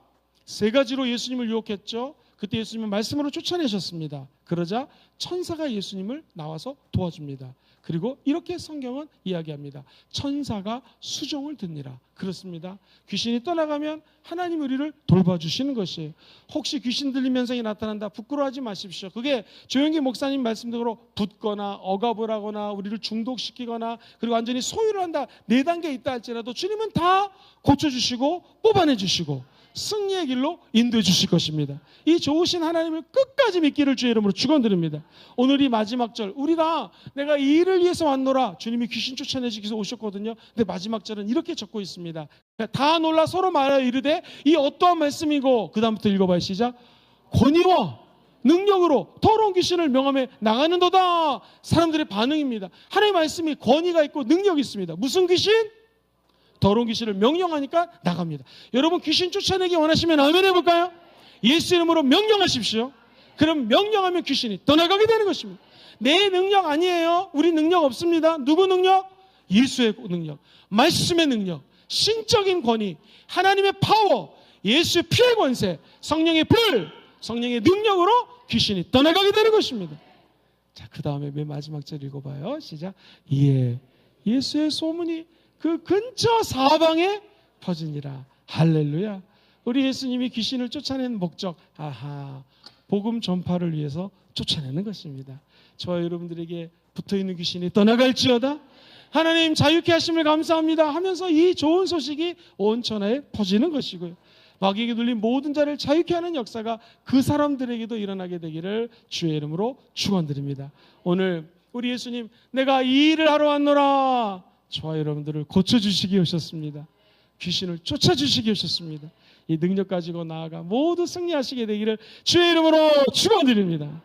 세 가지로 예수님을 유혹했죠. 그때 예수님은 말씀으로 쫓아내셨습니다. 그러자 천사가 예수님을 나와서 도와줍니다. 그리고 이렇게 성경은 이야기합니다. 천사가 수종을 듣니라. 그렇습니다. 귀신이 떠나가면 하나님 우리를 돌봐주시는 것이에요. 혹시 귀신 들린 현상이 나타난다, 부끄러워하지 마십시오. 그게 조영기 목사님 말씀대로 붙거나 억압을 하거나 우리를 중독시키거나 그리고 완전히 소유를 한다, 4단계 있다 할지라도 주님은 다 고쳐주시고 뽑아내주시고 승리의 길로 인도해 주실 것입니다. 이 좋으신 하나님을 끝까지 믿기를 주의 이름으로 축원드립니다. 오늘 이 마지막 절, 우리가 내가 이 일을 위해서 왔노라, 주님이 귀신 쫓아내시기 위해서 오셨거든요. 근데 마지막 절은 이렇게 적고 있습니다. 다 놀라 서로 말하여 이르되 이 어떠한 말씀이고, 그 다음부터 읽어봐요. 시작. 권위와 능력으로 더러운 귀신을 명함에 나가는도다. 사람들의 반응입니다. 하나님의 말씀이 권위가 있고 능력이 있습니다. 무슨 귀신? 더러운 귀신을 명령하니까 나갑니다. 여러분 귀신 쫓아내기 원하시면 아멘 해볼까요? 예수 이름으로 명령하십시오. 그럼 명령하면 귀신이 떠나가게 되는 것입니다. 내 능력 아니에요. 우리 능력 없습니다. 누구 능력? 예수의 능력, 말씀의 능력, 신적인 권위, 하나님의 파워, 예수의 피의 권세, 성령의 불, 성령의 능력으로 귀신이 떠나가게 되는 것입니다. 자, 그 다음에 맨 마지막 절 읽어봐요. 시작. 예, 예수의 소문이 그 근처 사방에 퍼지니라. 할렐루야. 우리 예수님이 귀신을 쫓아내는 목적, 아하, 복음 전파를 위해서 쫓아내는 것입니다. 저와 여러분들에게 붙어있는 귀신이 떠나갈지어다. 하나님 자유케 하심을 감사합니다 하면서 이 좋은 소식이 온 천하에 퍼지는 것이고요. 마귀에게 눌린 모든 자를 자유케 하는 역사가 그 사람들에게도 일어나게 되기를 주의 이름으로 축원드립니다. 오늘 우리 예수님, 내가 이 일을 하러 왔노라, 저와 여러분들을 고쳐주시기 오셨습니다. 귀신을 쫓아주시기 오셨습니다. 이 능력 가지고 나아가 모두 승리하시게 되기를 주의 이름으로 축원드립니다.